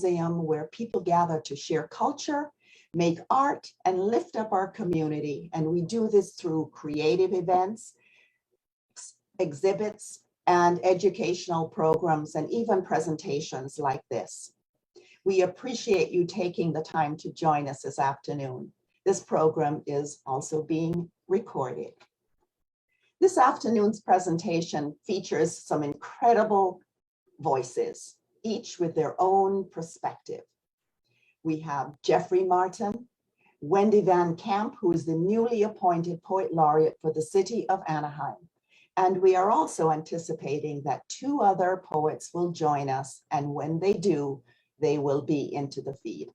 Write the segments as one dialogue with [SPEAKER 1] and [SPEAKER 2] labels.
[SPEAKER 1] museum where people gather to share culture, make art, and lift up our community. And we do this through creative events, exhibits, and educational programs, and even presentations like this. We appreciate you taking the time to join us this afternoon. This program is also being recorded. This afternoon's presentation features some incredible voices, each with their own perspective. We have Jeffrey Martin, Wendy Van Camp, who is the newly appointed Poet Laureate for the City of Anaheim. And we are also anticipating that 2 other poets will join us, and when they do, they will be into the feed.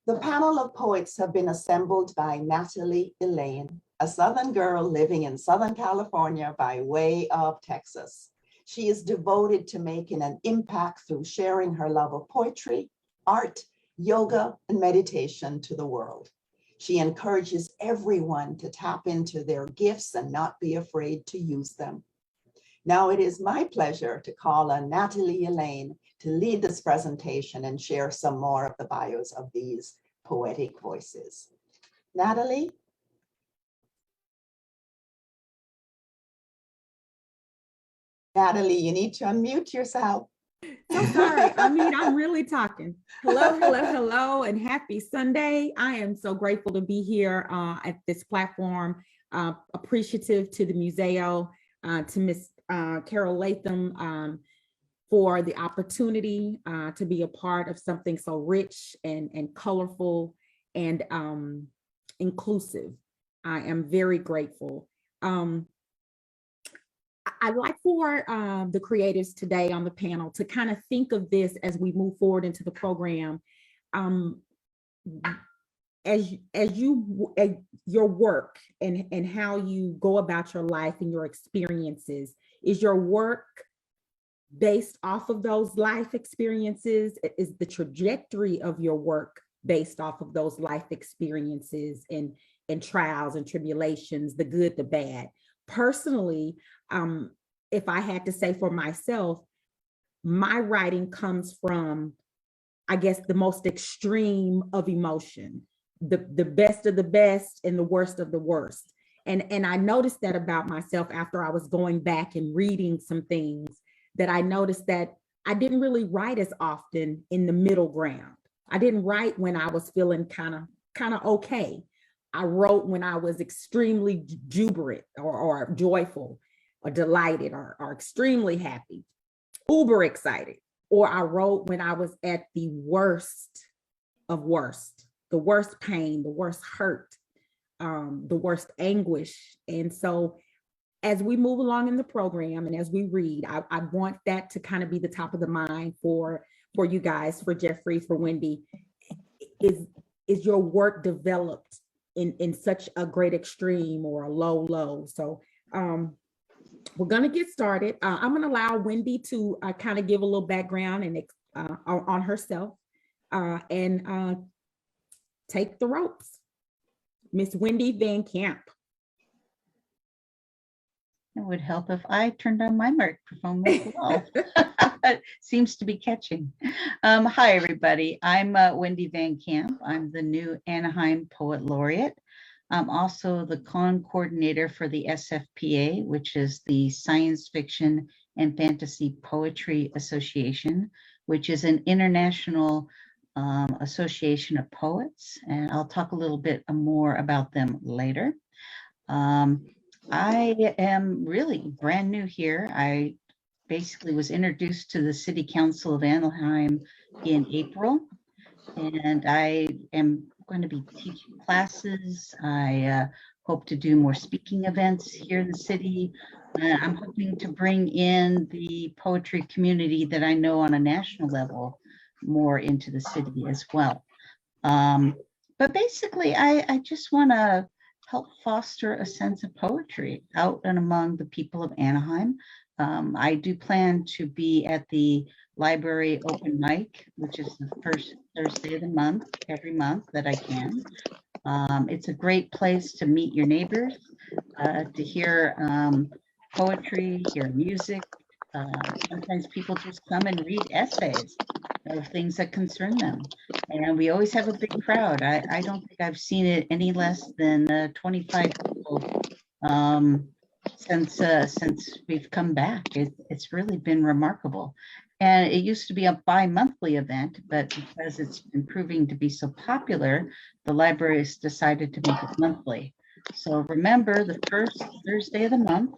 [SPEAKER 1] The panel of poets have been assembled by Natalie Elaine, a Southern girl living in Southern California by way of Texas. She is devoted to making an impact through sharing her love of poetry, art, yoga, and meditation to the world. She encourages everyone to tap into their gifts and not be afraid to use them. Now it is my pleasure to call on Natalie Elaine to lead this presentation and share some more of the bios of these poetic voices. Natalie? Natalie, you need to unmute yourself.
[SPEAKER 2] So sorry. I mean, I'm really talking. Hello, hello, hello, and happy Sunday. I am so grateful to be here at this platform. Appreciative to the Museo, to Miss Carol Latham for the opportunity to be a part of something so rich and colorful and inclusive. I am very grateful. I'd like for the creatives today on the panel to kind of think of this as we move forward into the program. As your work and how you go about your life and your experiences, is your work based off of those life experiences? Is the trajectory of your work based off of those life experiences and trials and tribulations, the good, the bad? Personally, if I had to say for myself, my writing comes from, I guess, the most extreme of emotion, the best of the best and the worst of the worst. And I noticed that about myself after I was going back and reading some things, that I noticed that I didn't really write as often in the middle ground. I didn't write when I was feeling kind of okay. I wrote when I was extremely jubilant or joyful or delighted or extremely happy, uber excited. Or I wrote when I was at the worst of worst, the worst pain, the worst hurt, the worst anguish. And so as we move along in the program and as we read, I want that to kind of be the top of the mind for you guys, for Jeffrey, for Wendy. Is your work developed in such a great extreme or a low? So we're going to get started. I'm going to allow Wendy to kind of give a little background and on herself and take the ropes. Miss Wendy Van Camp.
[SPEAKER 3] It would help if I turned on my microphone as well. It seems to be catching. Hi, everybody. I'm Wendy Van Camp. I'm the new Anaheim Poet Laureate. I'm also the con coordinator for the SFPA, which is the Science Fiction and Fantasy Poetry Association, which is an international association of poets. And I'll talk a little bit more about them later. I am really brand new here. I basically was introduced to the City Council of Anaheim in April, and I am going to be teaching classes. I hope to do more speaking events here in the city. I'm hoping to bring in the poetry community that I know on a national level more into the city as well. But basically, I just want to help foster a sense of poetry out and among the people of Anaheim. I do plan to be at the library open mic, which is the first Thursday of the month, every month that I can. It's a great place to meet your neighbors, to hear poetry, hear music, Sometimes people just come and read essays of things that concern them. And we always have a big crowd. I don't think I've seen it any less than 25 people since we've come back. It's really been remarkable. And it used to be a bi-monthly event, but because it's been proving to be so popular, the library has decided to make it monthly. So remember, the first Thursday of the month,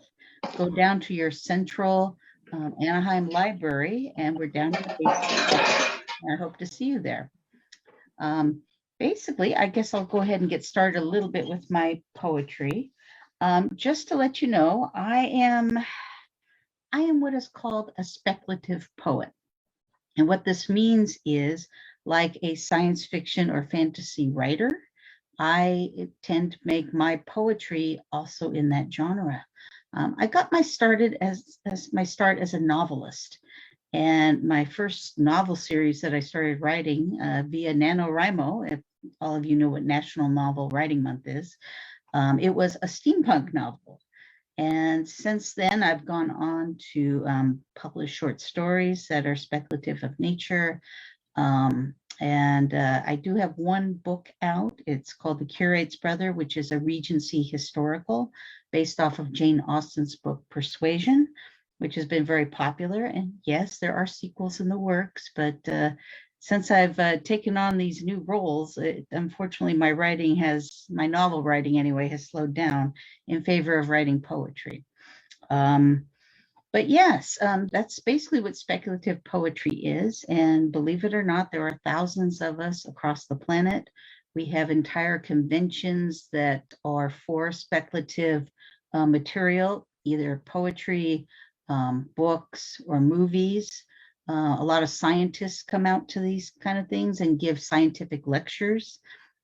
[SPEAKER 3] go down to your central Anaheim library, and we're down in the basement. I hope to see you there. Basically, I guess I'll go ahead and get started a little bit with my poetry. Just to let you know, I am what is called a speculative poet. And what this means is, like a science fiction or fantasy writer, I tend to make my poetry also in that genre. I got my start as a novelist. And my first novel series that I started writing via NaNoWriMo, if all of you know what National Novel Writing Month is, it was a steampunk novel. And since then, I've gone on to publish short stories that are speculative of nature. I do have one book out. It's called The Curate's Brother, which is a Regency historical based off of Jane Austen's book, Persuasion, which has been very popular. And yes, there are sequels in the works, but since I've taken on these new roles, unfortunately, my novel writing anyway, has slowed down in favor of writing poetry. But yes, that's basically what speculative poetry is. And believe it or not, there are thousands of us across the planet. We have entire conventions that are for speculative material, either poetry, books, or movies. A lot of scientists come out to these kind of things and give scientific lectures.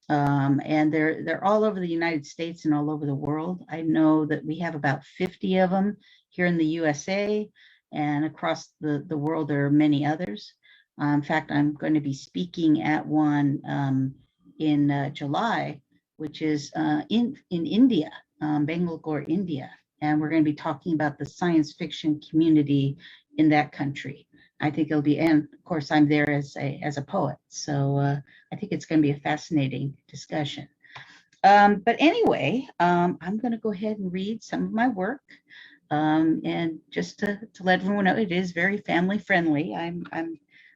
[SPEAKER 3] And they're all over the United States and all over the world. I know that we have about 50 of them here in the USA, and across the world there are many others. In fact, I'm going to be speaking at one in July, which is in India, Bangalore, India. And we're going to be talking about the science fiction community in that country. I think it'll be, and of course I'm there as a poet. So I think it's going to be a fascinating discussion. But anyway, I'm going to go ahead and read some of my work. And just to let everyone know, it is very family friendly. I'm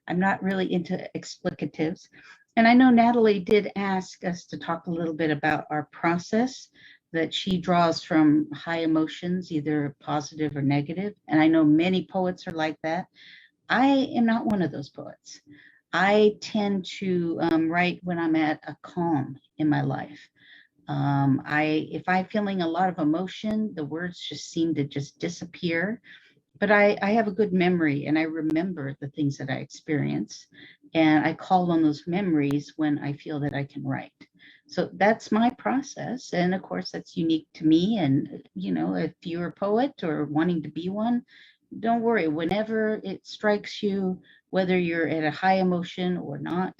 [SPEAKER 3] not really into explicatives. And I know Natalie did ask us to talk a little bit about our process, that she draws from high emotions, either positive or negative. And I know many poets are like that. I am not one of those poets. I tend to write when I'm at a calm in my life. If I'm feeling a lot of emotion, the words just seem to just disappear. But I have a good memory, and I remember the things that I experience, and I call on those memories when I feel that I can write. So that's my process. And of course, that's unique to me. And, you know, if you're a poet or wanting to be one, don't worry. Whenever it strikes you, whether you're at a high emotion or not,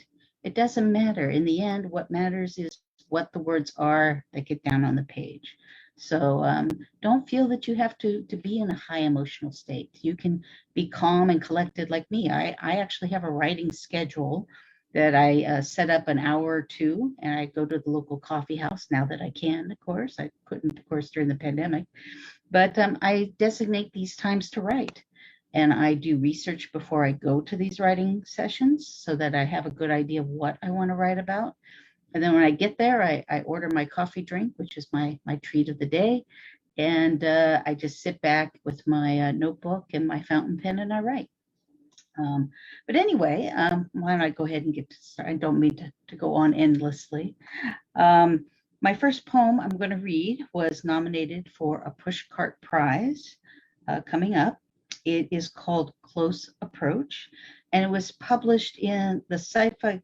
[SPEAKER 3] it doesn't matter. In the end, what matters is what the words are that get down on the page. So don't feel that you have to be in a high emotional state. You can be calm and collected like me. I actually have a writing schedule that I set up an hour or two, and I go to the local coffee house now that I can, of course. I couldn't, of course, during the pandemic. But I designate these times to write. And I do research before I go to these writing sessions so that I have a good idea of what I want to write about. And then when I get there, I order my coffee drink, which is my treat of the day. And I just sit back with my notebook and my fountain pen and I write. But anyway, why don't I go ahead and get to start? I don't mean to go on endlessly. My first poem I'm going to read was nominated for a Pushcart Prize coming up. It is called Close Approach, and it was published in the Starlight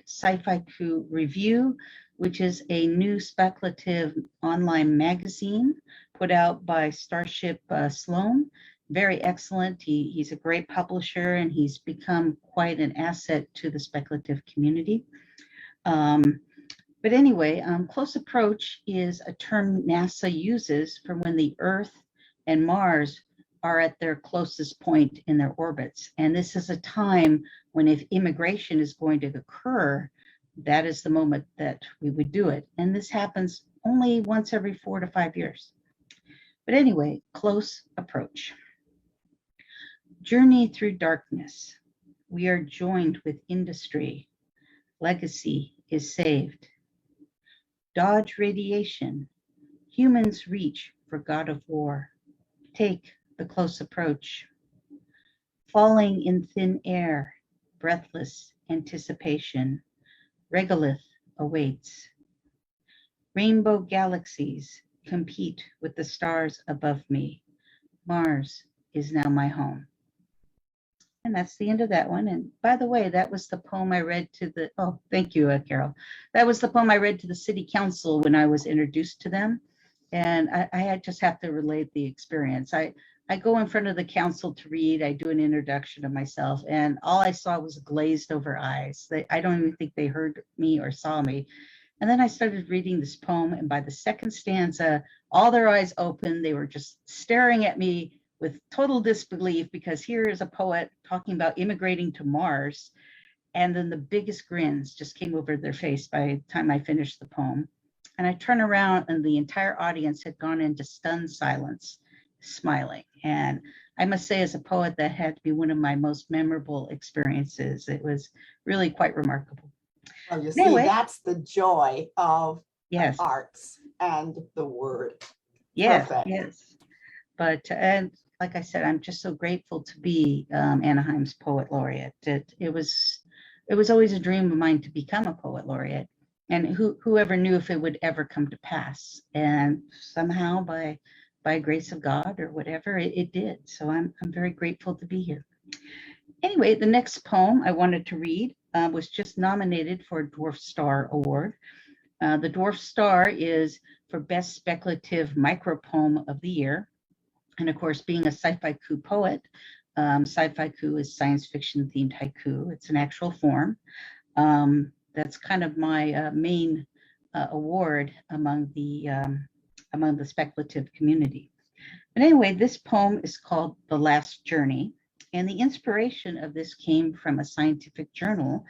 [SPEAKER 3] Scifaiku Review, which is a new speculative online magazine put out by Starship Sloan. Very excellent. He's a great publisher, and he's become quite an asset to the speculative community. But anyway, close approach is a term NASA uses for when the Earth and Mars are at their closest point in their orbits. And this is a time when if immigration is going to occur, that is the moment that we would do it. And this happens only once every 4 to 5 years. But anyway, close approach. Journey through darkness. We are joined with industry. Legacy is saved. Dodge radiation. Humans reach for God of War. Take the close approach. Falling in thin air. Breathless anticipation. Regolith awaits. Rainbow galaxies compete with the stars above me. Mars is now my home. And that's the end of that one. And by the way, that was the poem I read to the, oh, thank you, Carol. That was the poem I read to the city council when I was introduced to them. And I just have to relate the experience. I go in front of the council to read, I do an introduction of myself, and all I saw was glazed over eyes. I don't even think they heard me or saw me. And then I started reading this poem, and by the second stanza, all their eyes opened. They were just staring at me with total disbelief, because here is a poet talking about immigrating to Mars. And then the biggest grins just came over their face by the time I finished the poem. And I turned around and the entire audience had gone into stunned silence, smiling. And I must say, as a poet, that had to be one of my most memorable experiences. It was really quite remarkable.
[SPEAKER 1] Well, you
[SPEAKER 3] Anyway.
[SPEAKER 1] see, that's the joy of
[SPEAKER 3] Yes.
[SPEAKER 1] arts and the word.
[SPEAKER 3] Yes,
[SPEAKER 1] Perfect.
[SPEAKER 3] yes. But, and like I said, I'm just so grateful to be Anaheim's Poet Laureate. It was always a dream of mine to become a Poet Laureate. And whoever knew if it would ever come to pass. And somehow by grace of God or whatever, it did. So I'm very grateful to be here. Anyway, the next poem I wanted to read was just nominated for a Dwarf Star Award. The Dwarf Star is for Best Speculative Micropoem of the Year. And of course, being a Scifaiku poet, Scifaiku is science fiction themed haiku. It's an actual form. That's kind of my main award among the speculative community. But anyway, this poem is called The Last Journey. And the inspiration of this came from a scientific journal.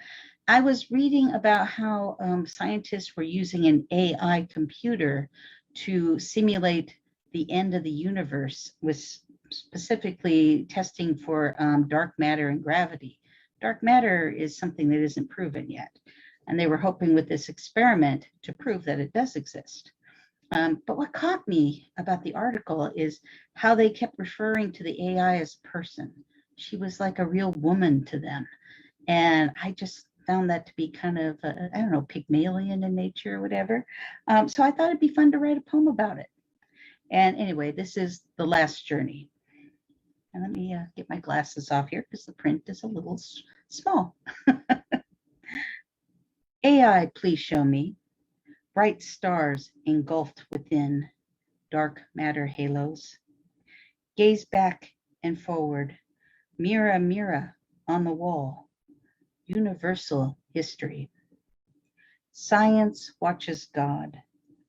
[SPEAKER 3] I was reading about how scientists were using an AI computer to simulate the end of the universe, with specifically testing for dark matter and gravity. Dark matter is something that isn't proven yet. And they were hoping with this experiment to prove that it does exist. But what caught me about the article is how they kept referring to the AI as a person. She was like a real woman to them. And I just found that to be kind of, I don't know, Pygmalion in nature or whatever. So I thought it'd be fun to write a poem about it. And anyway, this is The Last Journey. And let me get my glasses off here because the print is a little small. AI, please show me bright stars engulfed within dark matter halos. Gaze back and forward, mirror, mirror on the wall, universal history. Science watches God,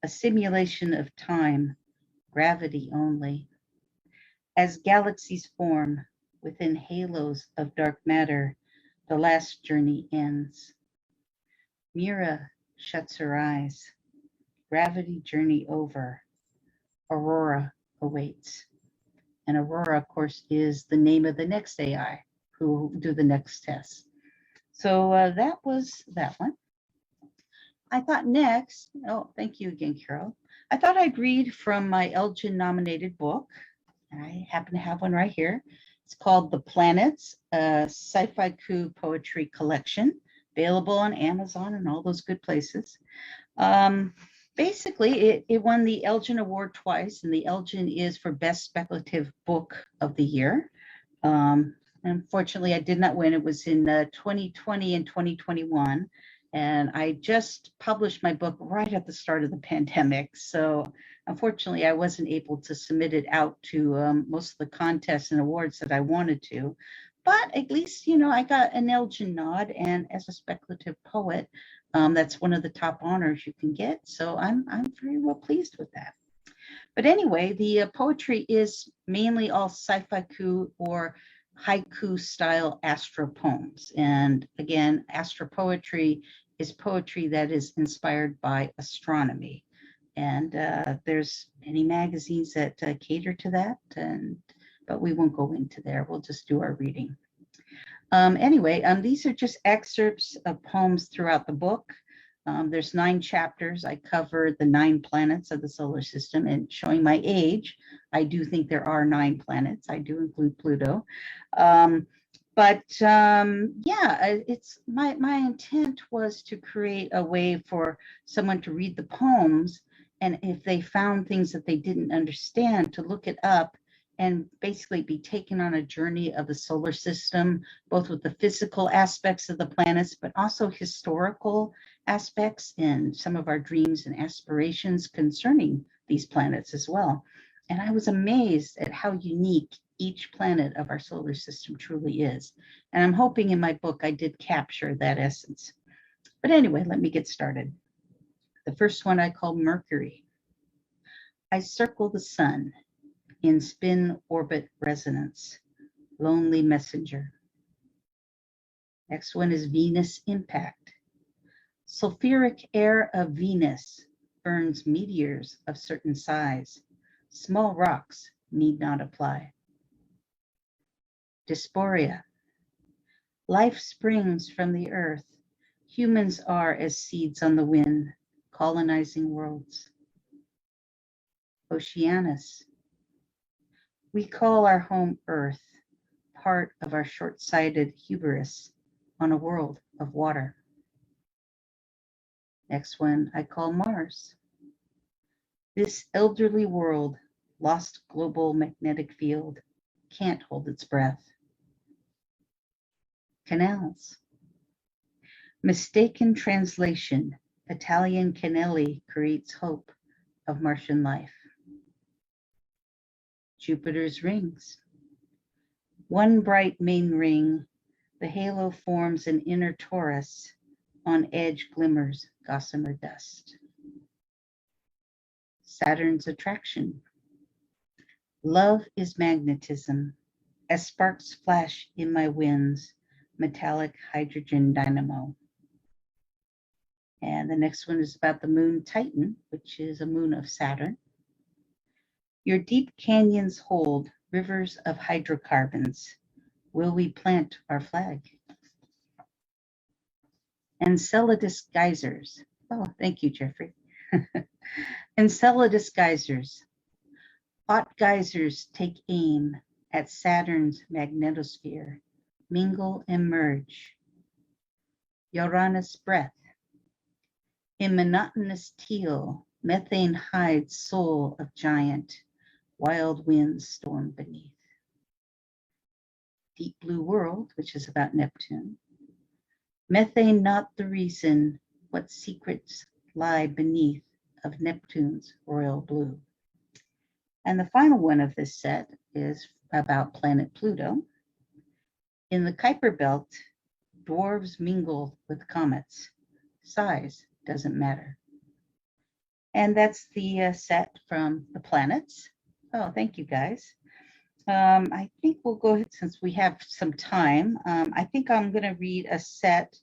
[SPEAKER 3] a simulation of time, gravity only. As galaxies form within halos of dark matter, the last journey ends. Mira shuts her eyes. Gravity journey over. Aurora awaits. And Aurora, of course, is the name of the next AI who will do the next test. So that was that one. I thought next, oh, thank you again, Carol. I thought I'd read from my Elgin nominated book. I happen to have one right here. It's called The Planets, a Scifaiku Poetry Collection, available on Amazon and all those good places. Basically, it won the Elgin Award twice, and the Elgin is for Best Speculative Book of the Year. Unfortunately, I did not win. It was in 2020 and 2021. And I just published my book right at the start of the pandemic. So unfortunately, I wasn't able to submit it out to most of the contests and awards that I wanted to. But at least, you know, I got an Elgin nod. And as a speculative poet, that's one of the top honors you can get. So I'm very well pleased with that. But anyway, the poetry is mainly all scifaiku or haiku style Astra poems. And again, Astra poetry is poetry that is inspired by astronomy. And there's many magazines that cater to that, but we won't go into there. We'll just do our reading. Anyway, these are just excerpts of poems throughout the book. There's 9 chapters. I cover the 9 planets of the solar system, and showing my age, I do think there are 9 planets. I do include Pluto. Yeah, it's my intent was to create a way for someone to read the poems, and if they found things that they didn't understand, to look it up and basically be taken on a journey of the solar system, both with the physical aspects of the planets, but also historical aspects and some of our dreams and aspirations concerning these planets as well. And I was amazed at how unique each planet of our solar system truly is. And I'm hoping in my book I did capture that essence. But anyway, let me get started. The first one I call Mercury. I circle the sun in spin orbit resonance, lonely messenger. Next one is Venus impact. Sulfuric air of Venus burns meteors of certain size. Small rocks need not apply. Dysphoria. Life springs from the earth. Humans are as seeds on the wind, colonizing worlds. Oceanus. We call our home Earth, part of our short-sighted hubris on a world of water. Next one I call Mars. This elderly world, lost global magnetic field, can't hold its breath. Canals. Mistaken translation, Italian Canelli creates hope of Martian life. Jupiter's rings. One bright main ring, the halo forms an inner torus, on edge glimmers gossamer dust. Saturn's attraction. Love is magnetism, as sparks flash in my winds, metallic hydrogen dynamo. And the next one is about the moon Titan, which is a moon of Saturn. Your deep canyons hold rivers of hydrocarbons. Will we plant our flag? Enceladus geysers. Oh, thank you, Jeffrey. Enceladus geysers. Hot geysers take aim at Saturn's magnetosphere, mingle and merge. Uranus breath. In monotonous teal, methane hides soul of giant, wild winds storm beneath. Deep blue world, which is about Neptune. Methane not the reason, what secrets lie beneath of Neptune's royal blue. And the final one of this set is about planet Pluto. In the Kuiper belt, dwarves mingle with comets. Size doesn't matter. And that's the set from the planets. Oh, thank you guys. I think we'll go ahead, since we have some time. I think I'm going to read a set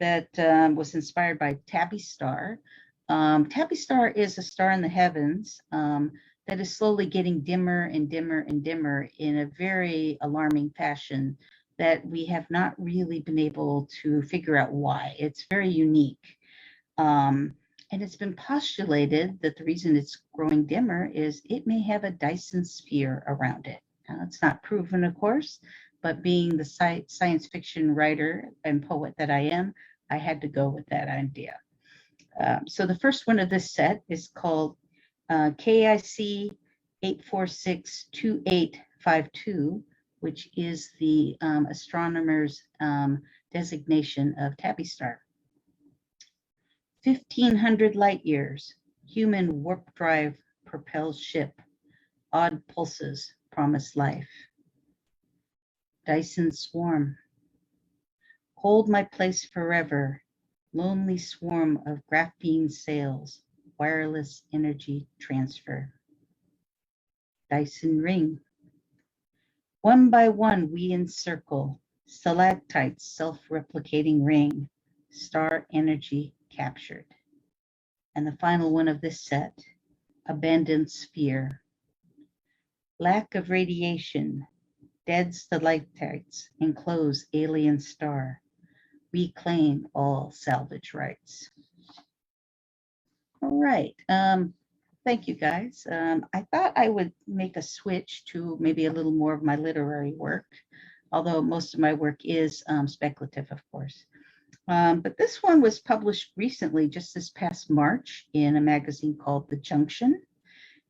[SPEAKER 3] that was inspired by Tabby Star. Tabby Star is a star in the heavens that is slowly getting dimmer and dimmer and dimmer in a very alarming fashion that we have not really been able to figure out why. It's very unique. And it's been postulated that the reason it's growing dimmer is it may have a Dyson sphere around it. Now, it's not proven, of course, but being the science fiction writer and poet that I am, I had to go with that idea. So the first one of this set is called KIC 8462852, which is the astronomer's designation of Tabby Star. 1,500 light years, human warp drive propels ship, odd pulses promise life. Dyson swarm, hold my place forever, lonely swarm of graphene sails, wireless energy transfer. Dyson ring. One by one we encircle, stalactites self-replicating ring, star energy captured. And the final one of this set, abandoned sphere. Lack of radiation, dead stalactites enclose alien star. We claim all salvage rights. All right, thank you guys. I thought I would make a switch to maybe a little more of my literary work, although most of my work is speculative, of course. But this one was published recently, just this past March, in a magazine called The Junction,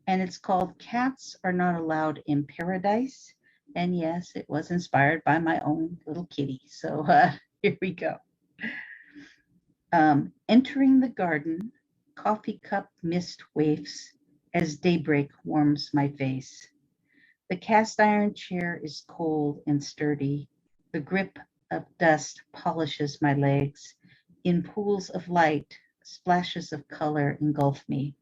[SPEAKER 3] and it's called Cats Are Not Allowed in Paradise. And yes, it was inspired by my own little kitty. So here we go. Entering the garden, coffee cup mist wafts as daybreak warms my face. The cast iron chair is cold and sturdy. The grip of dust polishes my legs. In pools of light, splashes of color engulf me.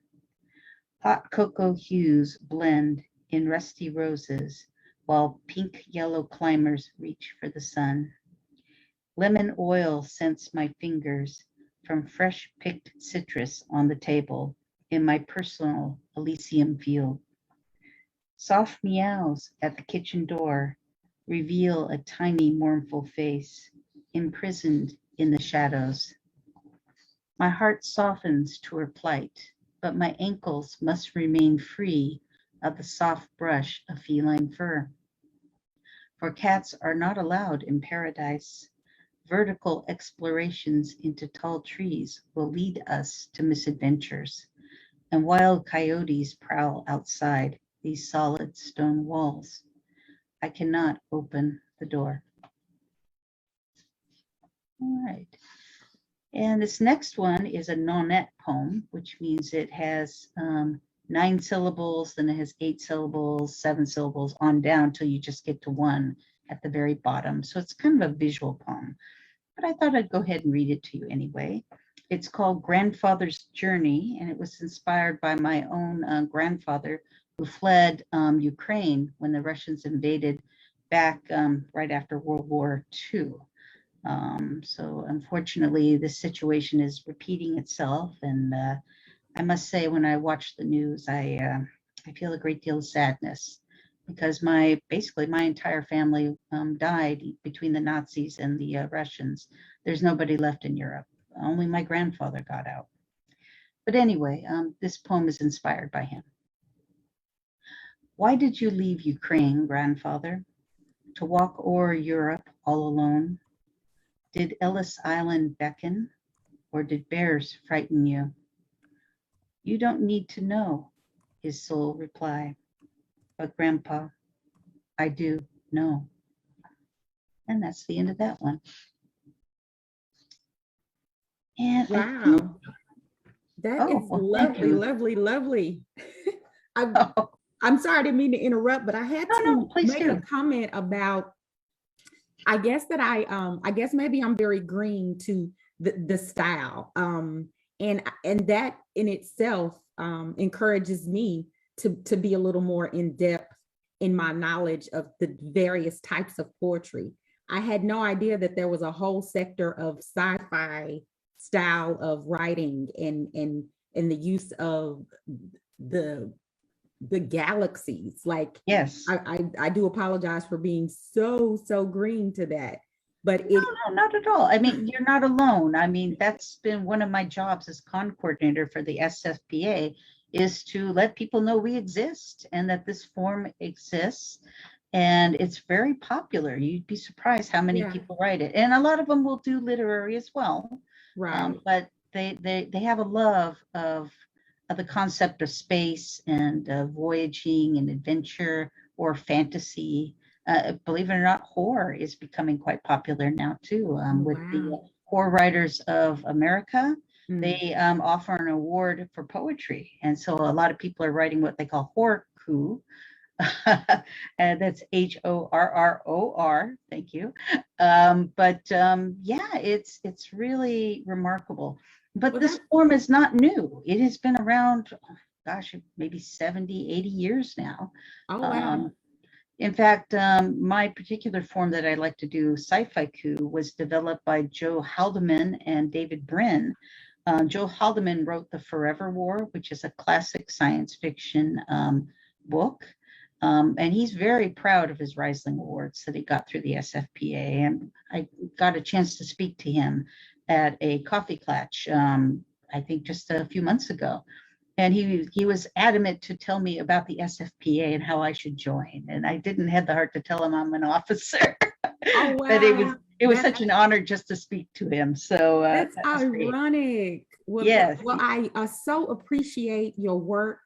[SPEAKER 3] Hot cocoa hues blend in rusty roses, while pink yellow climbers reach for the sun. Lemon oil scents my fingers from fresh picked citrus on the table in my personal Elysium field. Soft meows at the kitchen door reveal a tiny mournful face imprisoned in the shadows. My heart softens to her plight, but my ankles must remain free of the soft brush of feline fur. For cats are not allowed in paradise. Vertical explorations into tall trees will lead us to misadventures, and wild coyotes prowl outside these solid stone walls. I cannot open the door. All right. And this next one is a nonette poem, which means it has 9 syllables, then it has 8 syllables, 7 syllables on down till you just get to 1 at the very bottom. So it's kind of a visual poem, but I thought I'd go ahead and read it to you anyway. It's called Grandfather's Journey, and it was inspired by my own grandfather who fled Ukraine when the Russians invaded back right after World War II. So unfortunately, this situation is repeating itself. And I must say, when I watch the news, I feel a great deal of sadness because basically my entire family died between the Nazis and the Russians. There's nobody left in Europe. Only my grandfather got out. But anyway, this poem is inspired by him. Why did you leave Ukraine, grandfather? To walk o'er Europe all alone? Did Ellis Island beckon, or did bears frighten you? You don't need to know, his soul replied. But Grandpa, I do know. And that's the end of that one. And
[SPEAKER 2] Wow. That is lovely, lovely, lovely. I'm sorry, I didn't mean to interrupt, but I had to make a comment about, I guess maybe I'm very green to the style. And that in itself encourages me to be a little more in depth in my knowledge of the various types of poetry. I had no idea that there was a whole sector of sci-fi style of writing and the use of the galaxies. Like,
[SPEAKER 3] yes,
[SPEAKER 2] I do apologize for being so green to that, but
[SPEAKER 3] no, not at all. I mean, you're not alone. I mean, that's been one of my jobs as con coordinator for the SFPA, is to let people know we exist and that this form exists, and it's very popular. You'd be surprised how many people write it, and a lot of them will do literary as well, right? But they have a love of the concept of space and voyaging and adventure or fantasy. Believe it or not, horror is becoming quite popular now too. With the Horror Writers of America, they offer an award for poetry. And so a lot of people are writing what they call horror-ku. And that's HORROR, thank you. Yeah, it's really remarkable. But this form is not new. It has been around gosh, maybe 70, 80 years now.
[SPEAKER 2] Oh, wow.
[SPEAKER 3] In fact, my particular form that I like to do, Scifaiku, was developed by Joe Haldeman and David Brin. Joe Haldeman wrote The Forever War, which is a classic science fiction book. And he's very proud of his Rising Awards that he got through the SFPA. And I got a chance to speak to him at a coffee clutch, I think just a few months ago. And he was adamant to tell me about the SFPA and how I should join. And I didn't have the heart to tell him I'm an officer.
[SPEAKER 2] Oh, wow.
[SPEAKER 3] But it was such an honor just to speak to him. So
[SPEAKER 2] that's
[SPEAKER 3] that was great.
[SPEAKER 2] ironic. Well,
[SPEAKER 3] Yes.
[SPEAKER 2] Well, I so appreciate your work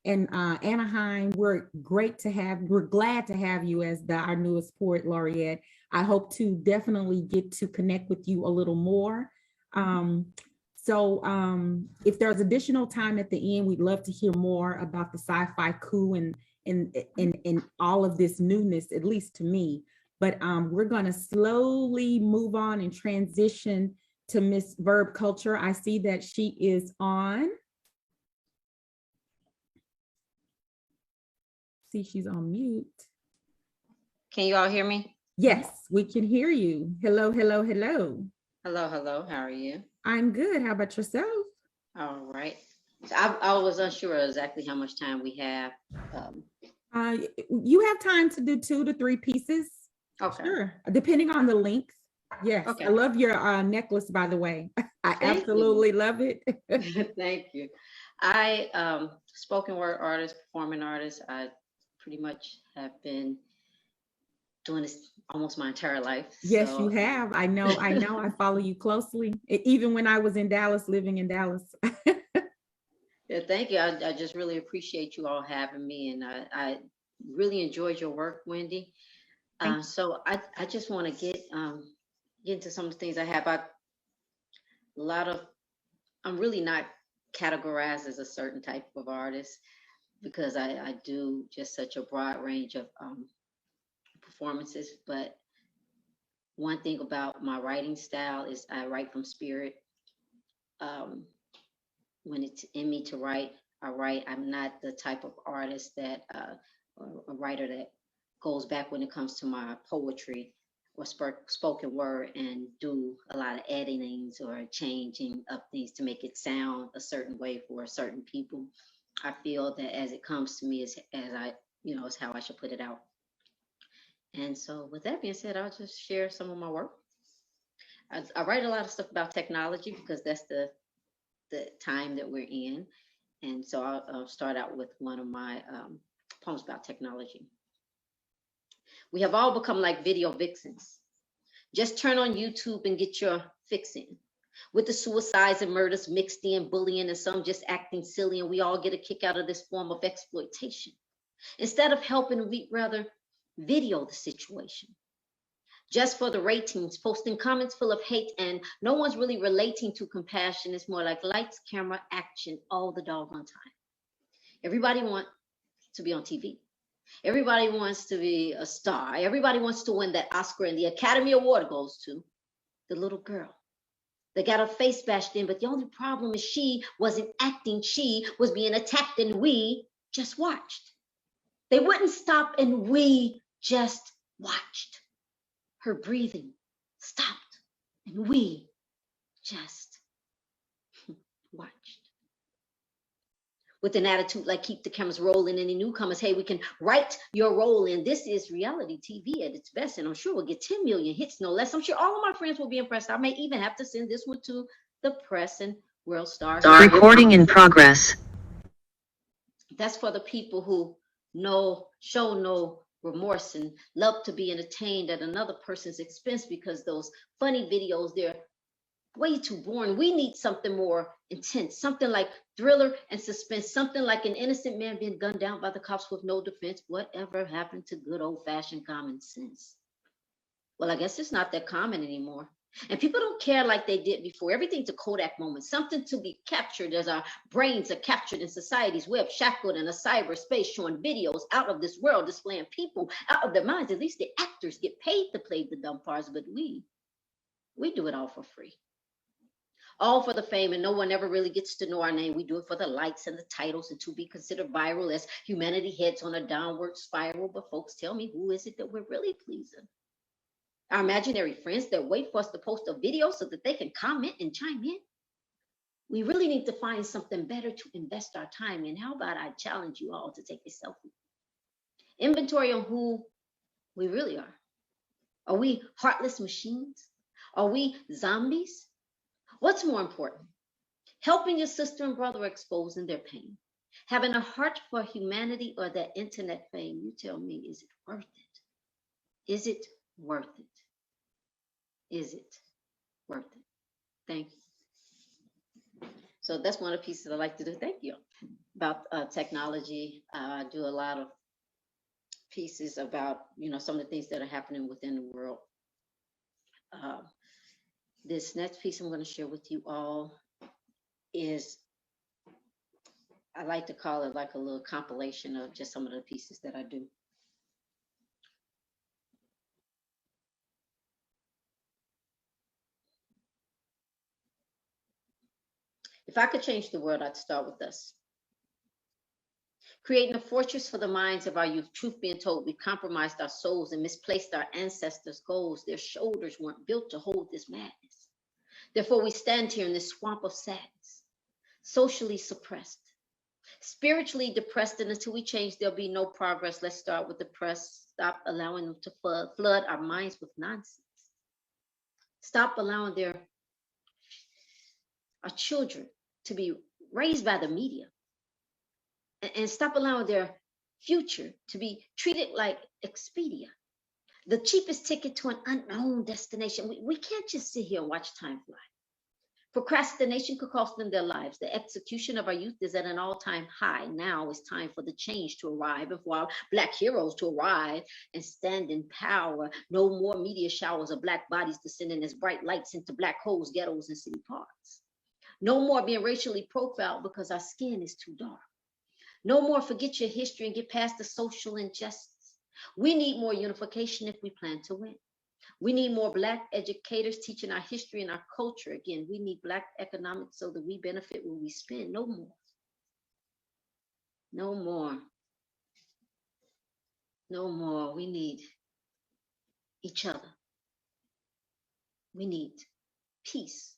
[SPEAKER 2] in Anaheim. We're glad to have you as our newest Poet Laureate. I hope to definitely get to connect with you a little more. So if there's additional time at the end, we'd love to hear more about the Scifaiku and all of this newness, at least to me. But we're going to slowly move on and transition to Miss Verb Culture. I see that she is on. See, she's on mute.
[SPEAKER 4] Can you all hear me?
[SPEAKER 2] Yes, we can hear you. Hello, hello, hello.
[SPEAKER 4] Hello, hello. How are you?
[SPEAKER 2] I'm good. How about yourself?
[SPEAKER 4] All right. So I was unsure exactly how much time we have.
[SPEAKER 2] You have time to do 2 to 3 pieces.
[SPEAKER 4] Okay.
[SPEAKER 2] Sure, depending on the length. Yes.
[SPEAKER 4] Okay.
[SPEAKER 2] I love your necklace, by the way. I absolutely love it.
[SPEAKER 4] Thank you. I spoken word artist, performing artist. I pretty much have been doing this almost my entire life.
[SPEAKER 2] Yes,
[SPEAKER 4] so,
[SPEAKER 2] you have. I know. I follow you closely. Even when I was in Dallas, living in Dallas.
[SPEAKER 4] Yeah, thank you. I just really appreciate you all having me, and I really enjoyed your work, Wendy. So I just want to get into some of the things I have. I'm really not categorized as a certain type of artist because I do just such a broad range of performances. But one thing about my writing style is I write from spirit. When it's in me to write, I write. I'm not the type of artist that or a writer that goes back when it comes to my poetry or spoken word and do a lot of editings or changing up things to make it sound a certain way for certain people. I feel that as it comes to me, as I, is how I should put it out. And so with that being said, I'll just share some of my work. I write a lot of stuff about technology because that's the time that we're in. And so I'll start out with one of my poems about technology. We have all become like video vixens. Just turn on YouTube and get your fix in. With the suicides and murders mixed in, bullying, and some just acting silly, and we all get a kick out of this form of exploitation. Instead of helping, we rather video the situation. Just for the ratings, posting comments full of hate, and no one's really relating to compassion. It's more like lights, camera, action all the doggone time. Everybody wants to be on TV. Everybody wants to be a star. Everybody wants to win that Oscar, and the Academy Award goes to the little girl. They got her face bashed in, but the only problem is she wasn't acting. She was being attacked, and we just watched. They wouldn't stop, and we just watched. Her breathing stopped, and we just watched. With an attitude like keep the cameras rolling, any newcomers, hey, we can write your role in. This is reality TV at its best, and I'm sure we'll get 10 million hits, no less. I'm sure all of my friends will be impressed. I may even have to send this one to the press and world stars.
[SPEAKER 5] Recording in progress.
[SPEAKER 4] That's for the people who show no remorse and love to be entertained at another person's expense, because those funny videos, they're way too boring. We need something more intense, something like thriller and suspense, something like an innocent man being gunned down by the cops with no defense. Whatever happened to good old-fashioned common sense? Well, I guess it's not that common anymore. And people don't care like they did before. Everything's a Kodak moment, something to be captured as our brains are captured in society's web, shackled in a cyberspace, showing videos out of this world, displaying people out of their minds. At least the actors get paid to play the dumb parts, but we do it all for free. All for the fame, and no one ever really gets to know our name. We do it for the likes and the titles and to be considered viral as humanity heads on a downward spiral. But folks, tell me, who is it that we're really pleasing? Our imaginary friends that wait for us to post a video so that they can comment and chime in? We really need to find something better to invest our time in. How about I challenge you all to take a selfie? Inventory on who we really are. Are we heartless machines? Are we zombies? What's more important? Helping your sister and brother exposing their pain. Having a heart for humanity or that internet fame? You tell me, is it worth it? Is it worth it? Is it worth it? Thank you. So that's one of the pieces I like to do. Thank you. About technology. I do a lot of pieces about, some of the things that are happening within the world. This next piece I'm going to share with you all is, I like to call it like a little compilation of just some of the pieces that I do. If I could change the world, I'd start with us. Creating a fortress for the minds of our youth. Truth being told, we compromised our souls and misplaced our ancestors' goals. Their shoulders weren't built to hold this madness. Therefore, we stand here in this swamp of sadness, socially suppressed, spiritually depressed, and until we change, there'll be no progress. Let's start with the press. Stop allowing them to flood our minds with nonsense. Stop allowing our children to be raised by the media, and stop allowing their future to be treated like Expedia, the cheapest ticket to an unknown destination. We can't just sit here and watch time fly. Procrastination could cost them their lives. The execution of our youth is at an all-time high. Now it's time for the change to arrive and for our Black heroes to arrive and stand in power. No more media showers of Black bodies descending as bright lights into Black holes, ghettos, and city parks. No more being racially profiled because our skin is too dark. No more forget your history and get past the social injustice. We need more unification if we plan to win. We need more Black educators teaching our history and our culture. Again, we need Black economics so that we benefit when we spend. No more. No more. No more. We need each other. We need peace.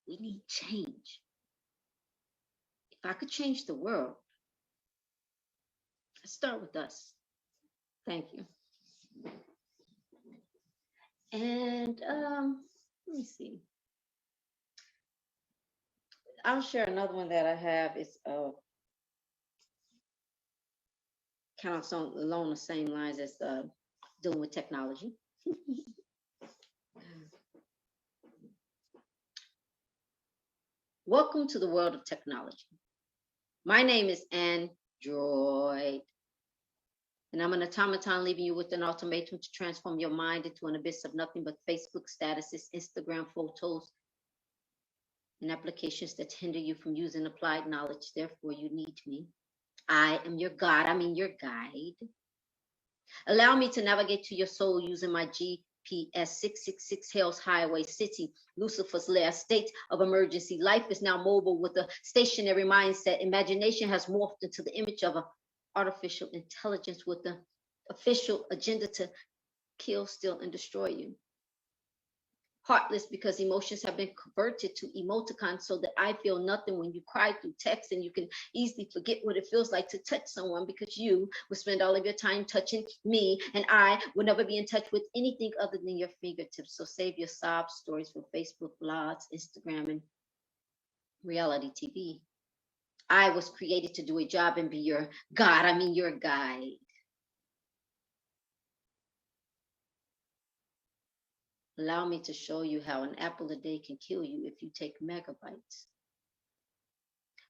[SPEAKER 4] We need change. If I could change the world, let's start with us. Thank you. And let me see. I'll share another one that I have. It's kind of along the same lines as dealing with technology. Welcome to the world of technology. My name is Android, and I'm an automaton leaving you with an ultimatum to transform your mind into an abyss of nothing but Facebook statuses, Instagram photos, and applications that hinder you from using applied knowledge. Therefore, you need me. I am your God, your guide. Allow me to navigate to your soul using my GPS 666 Hell's Highway City, Lucifer's lair, state of emergency. Life is now mobile with a stationary mindset. Imagination has morphed into the image of an artificial intelligence with the official agenda to kill, steal, and destroy you. Heartless because emotions have been converted to emoticons so that I feel nothing when you cry through text, and you can easily forget what it feels like to touch someone because you will spend all of your time touching me, and I will never be in touch with anything other than your fingertips. So save your sob stories for Facebook, blogs, Instagram, and reality TV. I was created to do a job and be your God, your guide. Allow me to show you how an apple a day can kill you if you take megabytes.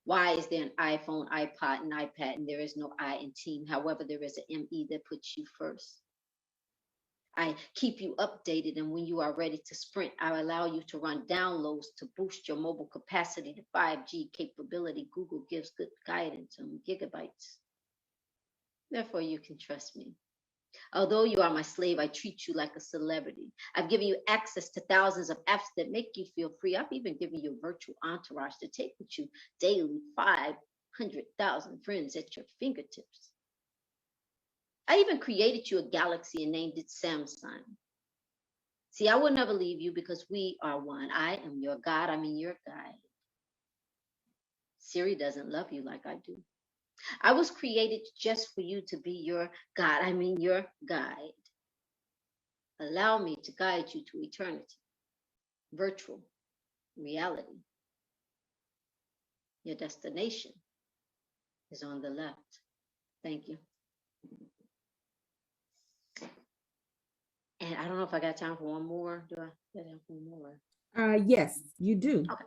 [SPEAKER 4] Why is there an iPhone, iPod, and iPad, and there is no I in team? However, there is an ME that puts you first. I keep you updated, and when you are ready to sprint, I allow you to run downloads to boost your mobile capacity to 5G capability. Google gives good guidance on gigabytes. Therefore, you can trust me. Although you are my slave, I treat you like a celebrity. I've given you access to thousands of apps that make you feel free. I've even given you a virtual entourage to take with you daily, 500,000 friends at your fingertips. I even created you a galaxy and named it Samsung. See, I will never leave you because we are one. I am your God. I'm your guide. Siri doesn't love you like I do. I was created just for you to be your God. Your guide. Allow me to guide you to eternity, virtual reality. Your destination is on the left. Thank you. And I don't know if I got time for one more. Do I got time for one more?
[SPEAKER 2] Yes, you do.
[SPEAKER 4] Okay.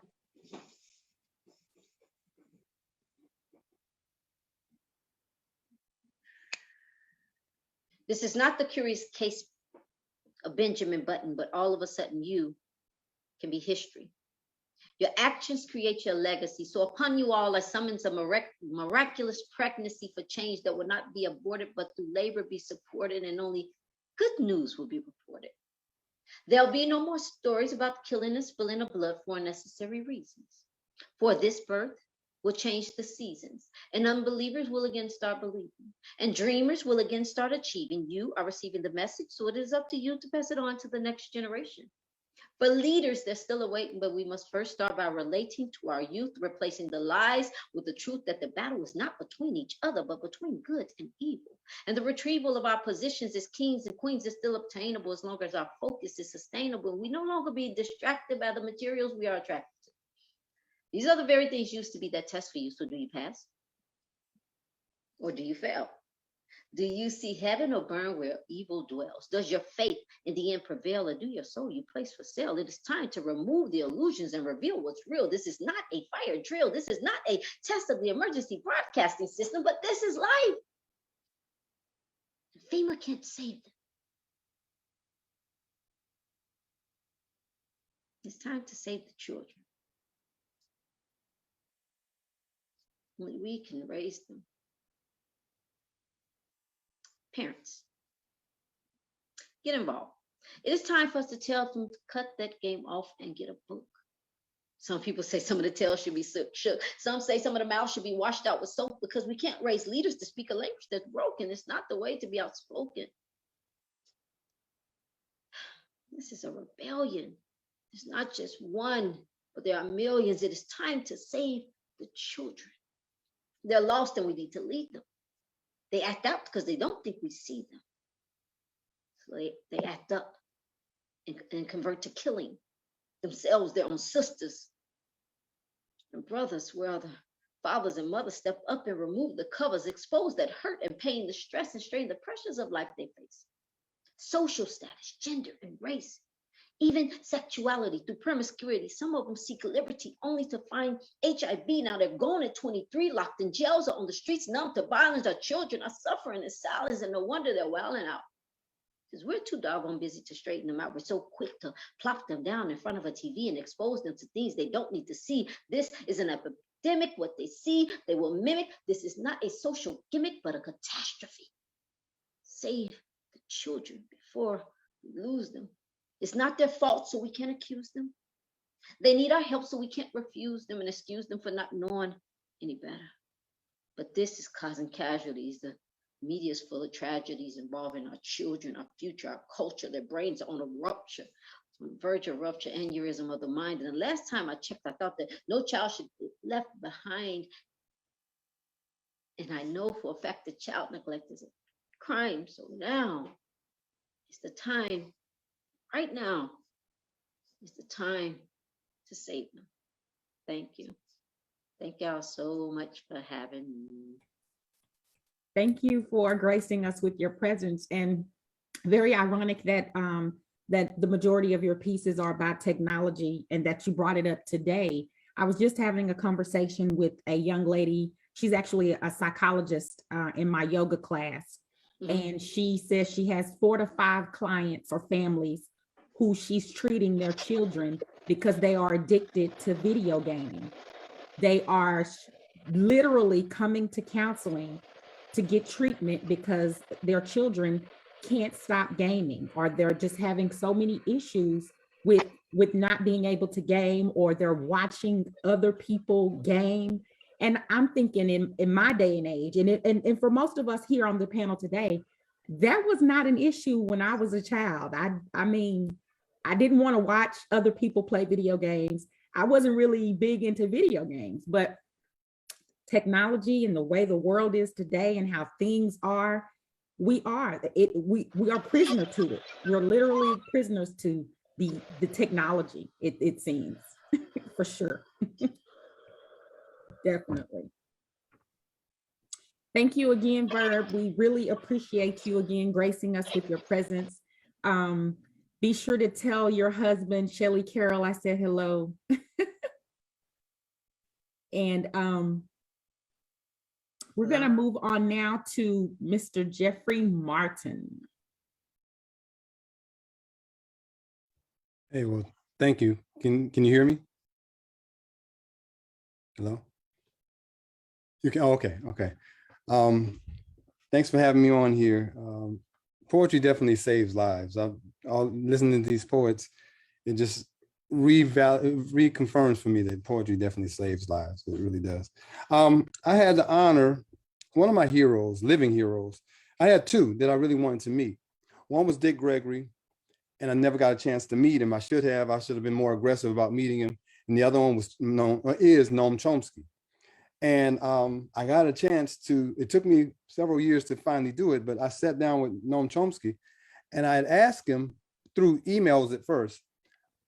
[SPEAKER 4] This is not the curious case of Benjamin Button, but all of a sudden you can be history. Your actions create your legacy. So upon you all, I summons a miraculous pregnancy for change that will not be aborted, but through labor be supported, and only good news will be reported. There'll be no more stories about killing and spilling of blood for unnecessary reasons. For this birth will change the seasons, and unbelievers will again start believing, and dreamers will again start achieving. You are receiving the message, so it is up to you to pass it on to the next generation. For leaders, they're still awaiting, but we must first start by relating to our youth, replacing the lies with the truth that the battle is not between each other, but between good and evil. And the retrieval of our positions as kings and queens is still obtainable as long as our focus is sustainable. We no longer be distracted by the materials we are attracted to. These are the very things used to be that test for you. So do you pass? Or do you fail? Do you see heaven or burn where evil dwells? Does your faith in the end prevail, or do your soul you place for sale? It is time to remove the illusions and reveal what's real. This is not a fire drill. This is not a test of the emergency broadcasting system, but this is life. FEMA can't save them. It's time to save the children. Only we can raise them. Parents, get involved. It is time for us to tell them to cut that game off and get a book. Some people say some of the tails should be shook. Some say some of the mouths should be washed out with soap, because we can't raise leaders to speak a language that's broken. It's not the way to be outspoken. This is a rebellion. It's not just one, but there are millions. It is time to save the children. They're lost and we need to lead them. They act out because they don't think we see them. So they act up and convert to killing themselves, their own sisters and brothers, where the fathers and mothers step up and remove the covers, expose that hurt and pain, the stress and strain, the pressures of life they face. Social status, gender and race, even sexuality through promiscuity. Some of them seek liberty only to find HIV. Now they're gone at 23, locked in jails or on the streets, numb to violence. Our children are suffering in silence, and no wonder they're wailing out. Because we're too doggone busy to straighten them out. We're so quick to plop them down in front of a TV and expose them to things they don't need to see. This is an epidemic. What they see, they will mimic. This is not a social gimmick, but a catastrophe. Save the children before we lose them. It's not their fault, so we can't accuse them. They need our help, so we can't refuse them and excuse them for not knowing any better. But this is causing casualties. The media is full of tragedies involving our children, our future, our culture. Their brains are on a rupture, on the verge of rupture, aneurysm of the mind. And the last time I checked, I thought that no child should be left behind. And I know for a fact that child neglect is a crime. So now is the time. Right now is the time to save them. Thank you. Thank y'all so much for having me.
[SPEAKER 2] Thank you for gracing us with your presence. And very ironic that that the majority of your pieces are about technology and that you brought it up today. I was just having a conversation with a young lady. She's actually a psychologist in my yoga class. Mm-hmm. And she says she has 4 to 5 clients or families who she's treating their children because they are addicted to video gaming. They are literally coming to counseling to get treatment because their children can't stop gaming, or they're just having so many issues with not being able to game, or they're watching other people game. And I'm thinking in my day and age, and for most of us here on the panel today, that was not an issue when I was a child. I mean, I didn't want to watch other people play video games. I wasn't really big into video games, but technology and the way the world is today and how things are, we are prisoner to it. We're literally prisoners to the technology, it seems, for sure. Definitely. Thank you again, Verb. We really appreciate you again gracing us with your presence. Be sure to tell your husband, Shelly Carroll, I said hello. And we're gonna move on now to Mr. Jeffrey Martin.
[SPEAKER 6] Hey, well, thank you. Can you hear me? Hello? You can, oh, okay. Thanks for having me on here. Poetry definitely saves lives. I'll listening to these poets, it just reconfirms for me that poetry definitely saves lives. It really does. I had the honor, one of my heroes, living heroes, I had two that I really wanted to meet. One was Dick Gregory, and I never got a chance to meet him. I should have been more aggressive about meeting him. And the other one is Noam Chomsky. And I got a chance to, it took me several years to finally do it, but I sat down with Noam Chomsky and I had asked him through emails at first.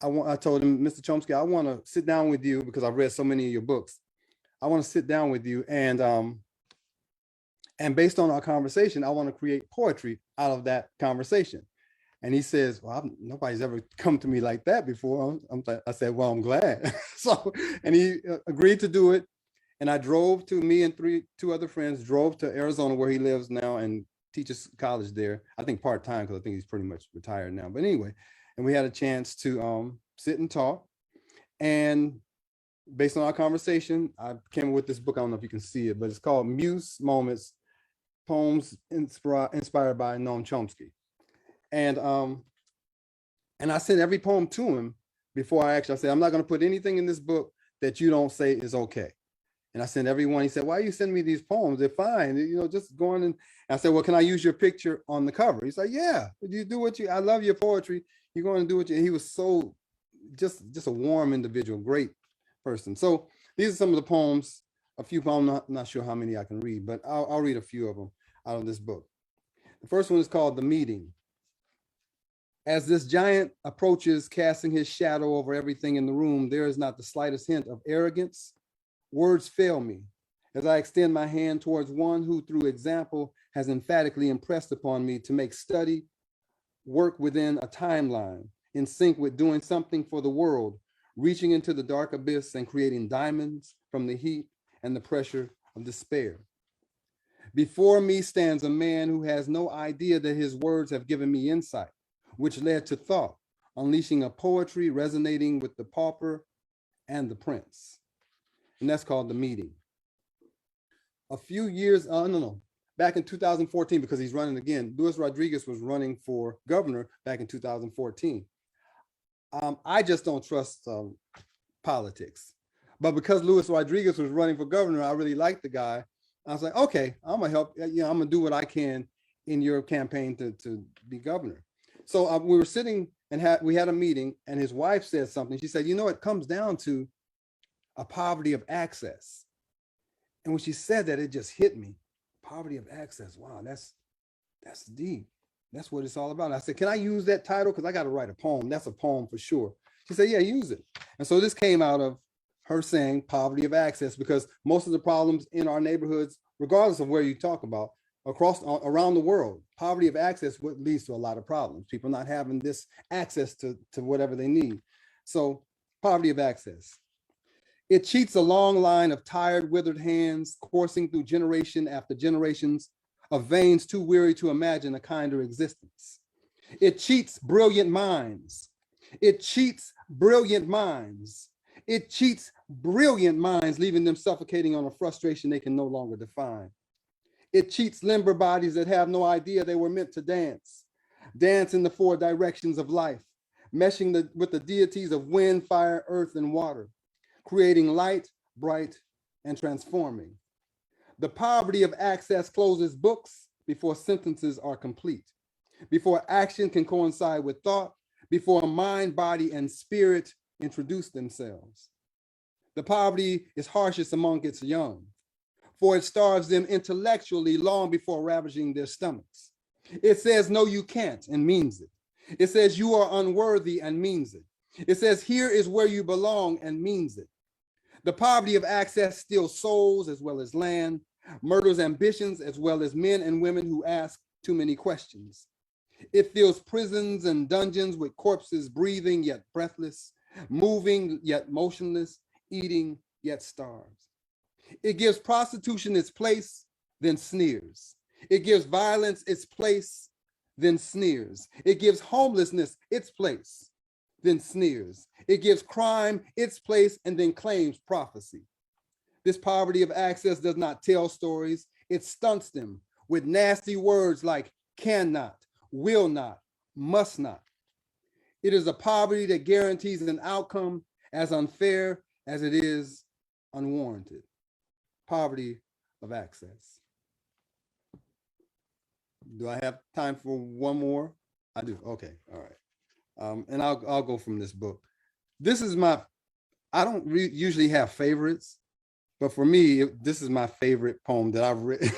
[SPEAKER 6] I told him, Mr. Chomsky, I want to sit down with you because I've read so many of your books. I want to sit down with you and based on our conversation, I want to create poetry out of that conversation. And he says, well, nobody's ever come to me like that before. I said, well, I'm glad. And he agreed to do it. And I drove to, me and two other friends drove to Arizona where he lives now and teaches college there. I think part-time because I think he's pretty much retired now. But anyway, and we had a chance to sit and talk. And based on our conversation, I came up with this book. I don't know if you can see it, but it's called Muse Moments, Poems Inspired by Noam Chomsky. And I sent every poem to him before I said, I'm not going to put anything in this book that you don't say is okay. And I sent everyone, he said, why are you sending me these poems? They're fine, just going and I said, well, can I use your picture on the cover? He's like, yeah, you do I love your poetry. You're going to do what he was so, just a warm individual, great person. So these are some of the poems, a few poems, not sure how many I can read, but I'll read a few of them out of this book. The first one is called The Meeting. As this giant approaches, casting his shadow over everything in the room, there is not the slightest hint of arrogance. Words fail me as I extend my hand towards one who, through example, has emphatically impressed upon me to make study work within a timeline, in sync with doing something for the world, reaching into the dark abyss and creating diamonds from the heat and the pressure of despair. Before me stands a man who has no idea that his words have given me insight, which led to thought, unleashing a poetry resonating with the pauper and the prince. And that's called The Meeting. A few years, back in 2014, because he's running again, Luis Rodriguez was running for governor back in 2014. I just don't trust politics. But because Luis Rodriguez was running for governor, I really liked the guy. I was like, okay, I'm gonna help, I'm gonna do what I can in your campaign to be governor. So we were sitting and we had a meeting and his wife said something. She said, it comes down to a poverty of access. And when she said that, it just hit me. Poverty of access. Wow, that's deep. That's what it's all about. I said, can I use that title? Because I got to write a poem. That's a poem for sure. She said, yeah, use it. And so this came out of her saying poverty of access, because most of the problems in our neighborhoods, regardless of where you talk about, around the world, poverty of access leads to a lot of problems. People not having this access to whatever they need. So poverty of access. It cheats a long line of tired, withered hands coursing through generation after generations of veins too weary to imagine a kinder existence. It cheats brilliant minds. It cheats brilliant minds. It cheats brilliant minds, leaving them suffocating on a frustration they can no longer define. It cheats limber bodies that have no idea they were meant to dance. dance in the four directions of life, meshing with the deities of wind, fire, earth, and water, creating light, bright, and transforming. The poverty of access closes books before sentences are complete, before action can coincide with thought, before mind, body, and spirit introduce themselves. The poverty is harshest among its young, for it starves them intellectually long before ravaging their stomachs. It says, no, you can't, and means it. It says, you are unworthy, and means it. It says, here is where you belong, and means it. The poverty of access steals souls as well as land, murders ambitions as well as men and women who ask too many questions. It fills prisons and dungeons with corpses breathing yet breathless, moving yet motionless, eating yet starves. It gives prostitution its place, then sneers. It gives violence its place, then sneers. It gives homelessness its place, then sneers. It gives crime its place and then claims prophecy. This poverty of access does not tell stories. It stunts them with nasty words like cannot, will not, must not. It is a poverty that guarantees an outcome as unfair as it is unwarranted. Poverty of access. Do I have time for one more? I do. Okay. All right. And I'll go from this book. This is I don't usually have favorites, but for me, this is my favorite poem that I've written.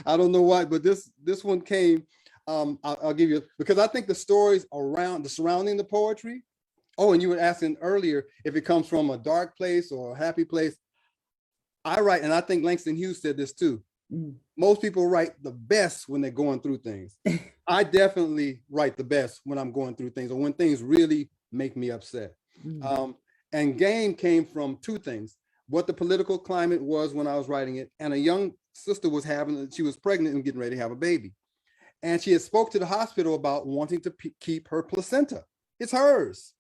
[SPEAKER 6] I don't know why, but this one came. I'll give you, because I think the stories surrounding the poetry. Oh, and you were asking earlier if it comes from a dark place or a happy place. I write, and I think Langston Hughes said this too. Most people write the best when they're going through things. I definitely write the best when I'm going through things or when things really make me upset. And Game came from two things: what the political climate was when I was writing it, and a young sister she was pregnant and getting ready to have a baby. And she had spoke to the hospital about wanting to keep her placenta. It's hers.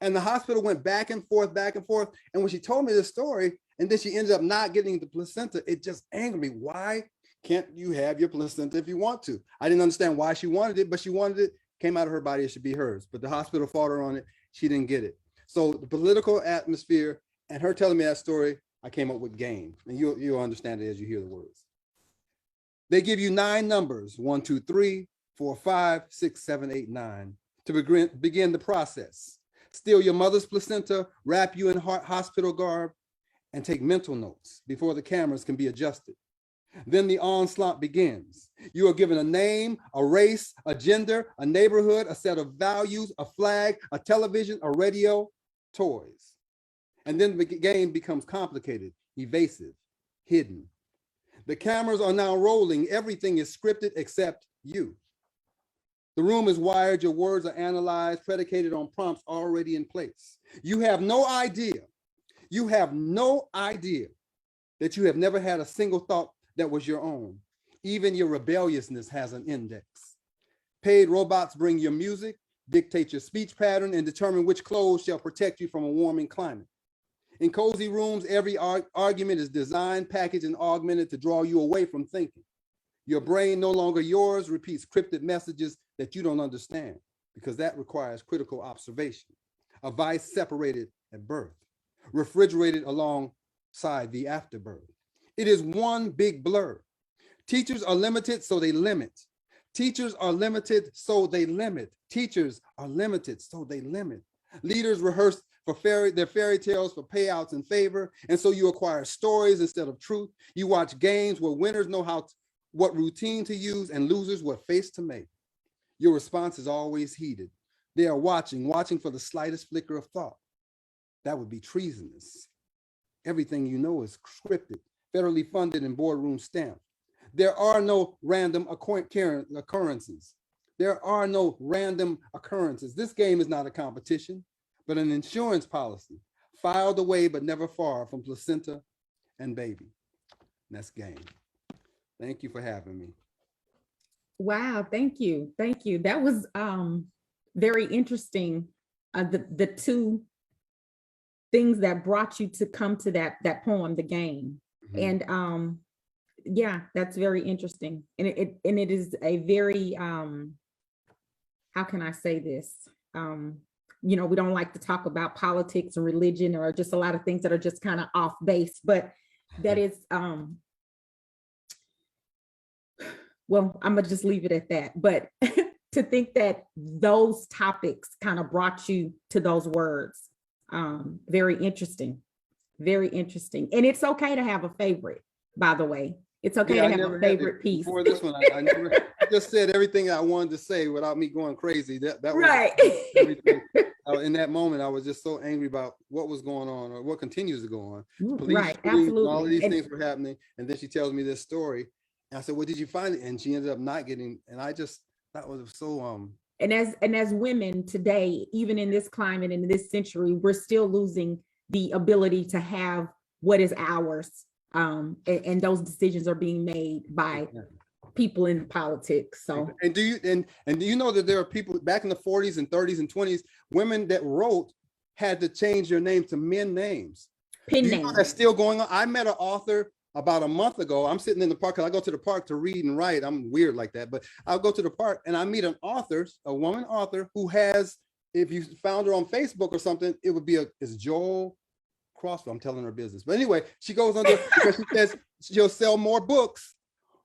[SPEAKER 6] And the hospital went back and forth, back and forth. And when she told me this story, and then she ended up not getting the placenta, it just angered me. Why can't you have your placenta if you want to? I didn't understand why she wanted it, but she wanted it, came out of her body, it should be hers. But the hospital fought her on it, she didn't get it. So the political atmosphere and her telling me that story, I came up with Game. And you'll understand it as you hear the words. They give you 9 numbers, 1, 2, 3, 4, 5, 6, 7, 8, 9, to begin the process. Steal your mother's placenta, wrap you in hospital garb, and take mental notes before the cameras can be adjusted. Then the onslaught begins. You are given a name, a race, a gender, a neighborhood, a set of values, a flag, a television, a radio, toys. And then the game becomes complicated, evasive, hidden. The cameras are now rolling. Everything is scripted except you. The room is wired. Your words are analyzed, predicated on prompts already in place. You have no idea. You have no idea that you have never had a single thought that was your own. Even your rebelliousness has an index. Paid robots bring your music, dictate your speech pattern, and determine which clothes shall protect you from a warming climate. In cozy rooms, every argument is designed, packaged, and augmented to draw you away from thinking. Your brain, no longer yours, repeats cryptic messages that you don't understand, because that requires critical observation. A vice separated at birth, refrigerated alongside the afterbirth. It is one big blur. Teachers are limited, so they limit. Teachers are limited, so they limit. Teachers are limited, so they limit. Leaders rehearse their fairy tales for payouts and favor, and so you acquire stories instead of truth. You watch games where winners know what routine to use and losers what face to make. Your response is always heated. They are watching for the slightest flicker of thought. That would be treasonous. Everything you know is scripted, federally funded, and boardroom stamped. There are no random occurrences. There are no random occurrences. This game is not a competition, but an insurance policy, filed away but never far from placenta and baby. And that's Game. Thank you for having me.
[SPEAKER 2] Wow, thank you. Thank you. That was very interesting. The two things that brought you to come to that poem, The Game. Mm-hmm. And yeah, that's very interesting. And it is a very how can I say this? You know, we don't like to talk about politics and religion or just a lot of things that are just kind of off base, but that is, well, I'm gonna just leave it at that. But to think that those topics kind of brought you to those words, very interesting, very interesting. And it's okay to have a favorite, by the way. It's okay to have a favorite piece.
[SPEAKER 6] Before this one, I never I just said everything I wanted to say without me going crazy. That was
[SPEAKER 2] Right.
[SPEAKER 6] everything. In that moment, I was just so angry about what was going on or what continues to go on. Police
[SPEAKER 2] Right,
[SPEAKER 6] shootings,
[SPEAKER 2] absolutely.
[SPEAKER 6] all of these
[SPEAKER 2] And-
[SPEAKER 6] things were happening. And then she tells me this story. And I said, well, did you find it? And she ended up not getting, and I just, that was so,
[SPEAKER 2] And as women today, even in this climate and in this century, we're still losing the ability to have what is ours. And those decisions are being made by people in politics. So,
[SPEAKER 6] and do you know that there are people back in the 40s and 30s and 20s, women that wrote had to change their name to men names.
[SPEAKER 2] pen
[SPEAKER 6] You know
[SPEAKER 2] names.
[SPEAKER 6] that's still going on. I met an author about a month ago. I'm sitting in the park because I go to the park to read and write. I'm weird like that, but I'll go to the park and I meet an author, a woman author who has, if you found her on Facebook or something, it would be is Joel Crosswell. I'm telling her business. But anyway, she goes under because she says she'll sell more books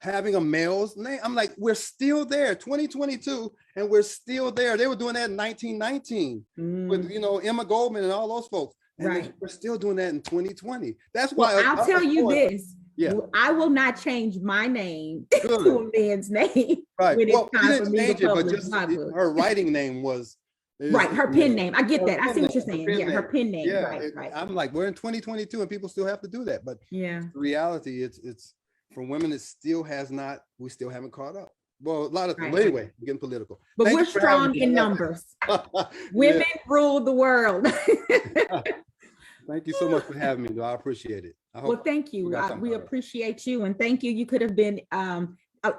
[SPEAKER 6] having a male's name. I'm like, we're still there, 2022, and we're still there. They were doing that in 1919 with, you know, Emma Goldman and all those folks. And
[SPEAKER 2] Right.
[SPEAKER 6] we're still doing that in 2020. That's why
[SPEAKER 2] Well, I'll tell you this.
[SPEAKER 6] Yeah.
[SPEAKER 2] I will not change my name
[SPEAKER 6] Good.
[SPEAKER 2] to a man's name
[SPEAKER 6] Right.
[SPEAKER 2] when
[SPEAKER 6] Well,
[SPEAKER 2] it's
[SPEAKER 6] she
[SPEAKER 2] time for
[SPEAKER 6] didn't
[SPEAKER 2] me to
[SPEAKER 6] change it, but
[SPEAKER 2] publish
[SPEAKER 6] just
[SPEAKER 2] my book.
[SPEAKER 6] her writing name was
[SPEAKER 2] Right, her pen name. I get
[SPEAKER 6] Her
[SPEAKER 2] that. I
[SPEAKER 6] pen
[SPEAKER 2] see what you're
[SPEAKER 6] name, her
[SPEAKER 2] saying.
[SPEAKER 6] pen
[SPEAKER 2] Yeah, her
[SPEAKER 6] name.
[SPEAKER 2] pen name.
[SPEAKER 6] Yeah,
[SPEAKER 2] Right, right.
[SPEAKER 6] I'm like, we're in 2022 and people still have to do that. But
[SPEAKER 2] Yeah.
[SPEAKER 6] the reality, it's for women, it still has not, we still haven't caught up. Well, a lot of things.
[SPEAKER 2] Right.
[SPEAKER 6] But anyway, we're getting political.
[SPEAKER 2] But
[SPEAKER 6] Thank
[SPEAKER 2] we're
[SPEAKER 6] you for having
[SPEAKER 2] strong
[SPEAKER 6] me.
[SPEAKER 2] in
[SPEAKER 6] I love
[SPEAKER 2] numbers.
[SPEAKER 6] it.
[SPEAKER 2] Women
[SPEAKER 6] Yeah,
[SPEAKER 2] rule the world.
[SPEAKER 6] thank you so much for having me, though. I appreciate it. I
[SPEAKER 2] Well,
[SPEAKER 6] hope
[SPEAKER 2] thank you.
[SPEAKER 6] we got something
[SPEAKER 2] We
[SPEAKER 6] out of it.
[SPEAKER 2] appreciate you, and thank you. You could have been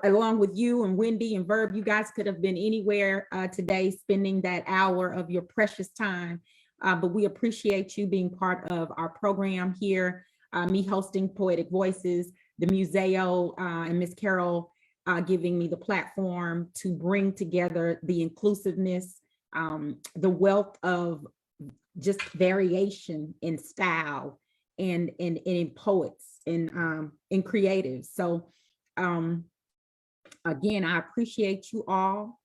[SPEAKER 2] along with you and Wendy and Verb. You guys could have been anywhere today, spending that hour of your precious time. But we appreciate you being part of our program here. Me hosting Poetic Voices, the Museo, and Miss Carol giving me the platform to bring together the inclusiveness, the wealth of just variation in style and in poets and in creatives. So again, I appreciate you all.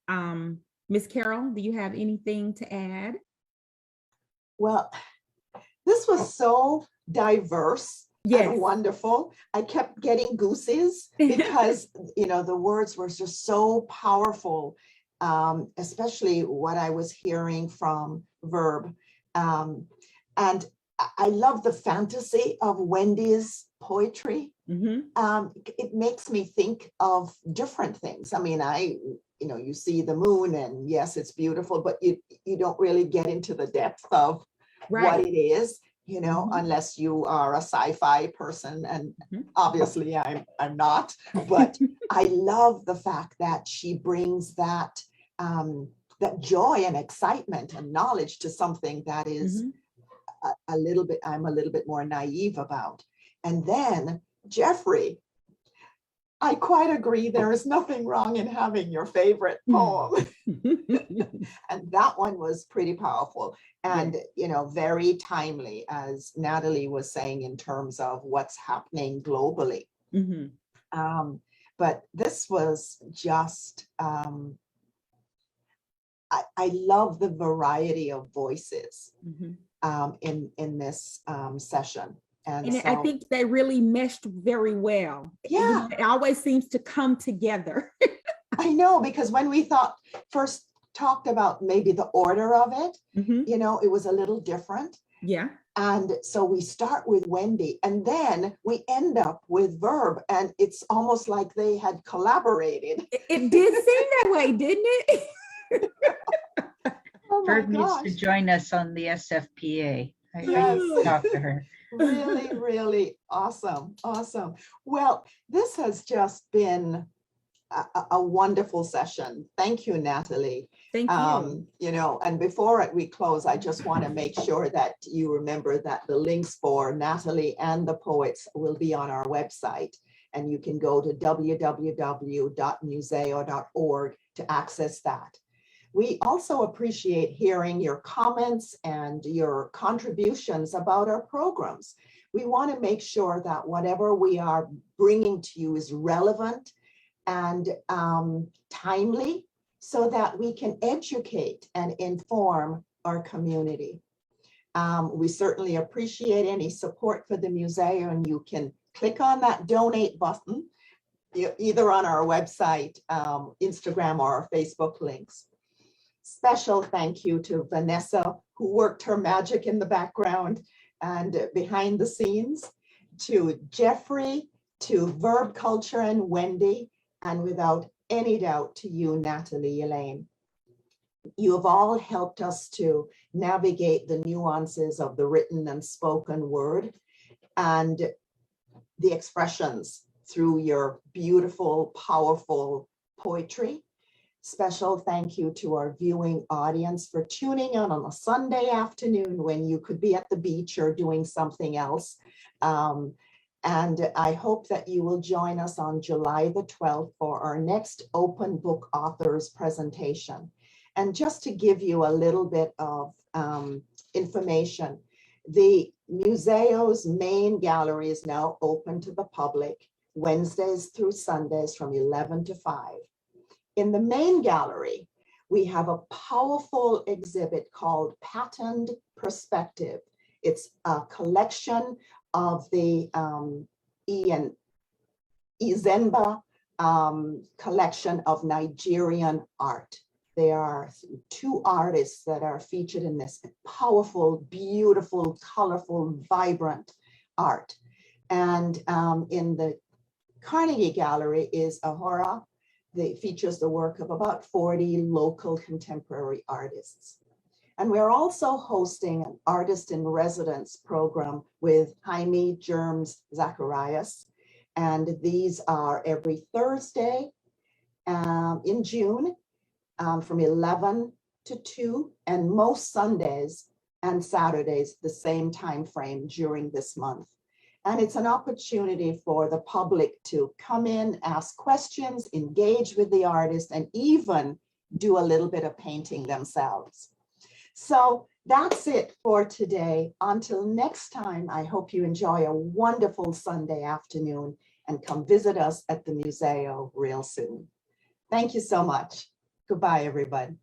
[SPEAKER 2] Miss Carol, do you have anything to add?
[SPEAKER 1] Well, this was so diverse
[SPEAKER 2] Yes.
[SPEAKER 1] and wonderful. I kept getting gooses because, you know, the words were just so powerful, especially what I was hearing from Verb. And I love the fantasy of Wendy's poetry. It makes me think of different things. I mean, you know, you see the moon and yes, it's beautiful, but you don't really get into the depth of what it is, you know, unless you are a sci-fi person. And obviously I'm not, but I love the fact that she brings that, that joy and excitement and knowledge to something that is a little bit, I'm a little bit more naive about. And then Jeffrey, I quite agree. There is nothing wrong in having your favorite poem. And that one was pretty powerful and, you know, very timely, as Natalie was saying, in terms of what's happening globally. But this was just, I love the variety of voices in this session. And so,
[SPEAKER 2] I think they really meshed very well.
[SPEAKER 1] Yeah.
[SPEAKER 2] It always seems to come together.
[SPEAKER 1] I know, because when we first talked about maybe the order of it, you know, it was a little different.
[SPEAKER 2] Yeah.
[SPEAKER 1] And so we start with Wendy and then we end up with Verb, and it's almost like they had collaborated.
[SPEAKER 2] It did seem that way, didn't it?
[SPEAKER 1] Oh my
[SPEAKER 3] Verb needs
[SPEAKER 1] gosh.
[SPEAKER 3] to join us on the SFPA. I
[SPEAKER 1] Yes.
[SPEAKER 3] need to talk to her.
[SPEAKER 1] Really, really awesome. Awesome. Well, this has just been a wonderful session. Thank you, Natalie.
[SPEAKER 2] Thank you.
[SPEAKER 1] You know, and before we close, I just want to make sure that you remember that the links for Natalie and the poets will be on our website, and you can go to www.museo.org to access that. We also appreciate hearing your comments and your contributions about our programs. We want to make sure that whatever we are bringing to you is relevant and timely, so that we can educate and inform our community. We certainly appreciate any support for the museum, and you can click on that donate button either on our website, Instagram, or our Facebook links. Special thank you to Vanessa, who worked her magic in the background and behind the scenes, to Jeffrey, to Verb Culture and Wendy, and without any doubt to you, Natalie Elaine. You have all helped us to navigate the nuances of the written and spoken word and the expressions through your beautiful, powerful poetry. Special thank you to our viewing audience for tuning in on a Sunday afternoon when you could be at the beach or doing something else. And I hope that you will join us on July the 12th for our next open book authors presentation. And just to give you a little bit of information, the Museo's main gallery is now open to the public Wednesdays through Sundays from 11 to 5. In the main gallery, we have a powerful exhibit called Patterned Perspective. It's a collection of the Izemba collection of Nigerian art. There are 2 artists that are featured in this powerful, beautiful, colorful, vibrant art. And in the Carnegie Gallery is Ahura. That features the work of about 40 local contemporary artists. And we're also hosting an artist in residence program with Jaime Germs Zacharias. And these are every Thursday in June from 11 to 2, and most Sundays and Saturdays, the same time frame during this month. And it's an opportunity for the public to come in, ask questions, engage with the artist, and even do a little bit of painting themselves. So that's it for today. Until next time, I hope you enjoy a wonderful Sunday afternoon and come visit us at the Museo real soon. Thank you so much. Goodbye, everybody.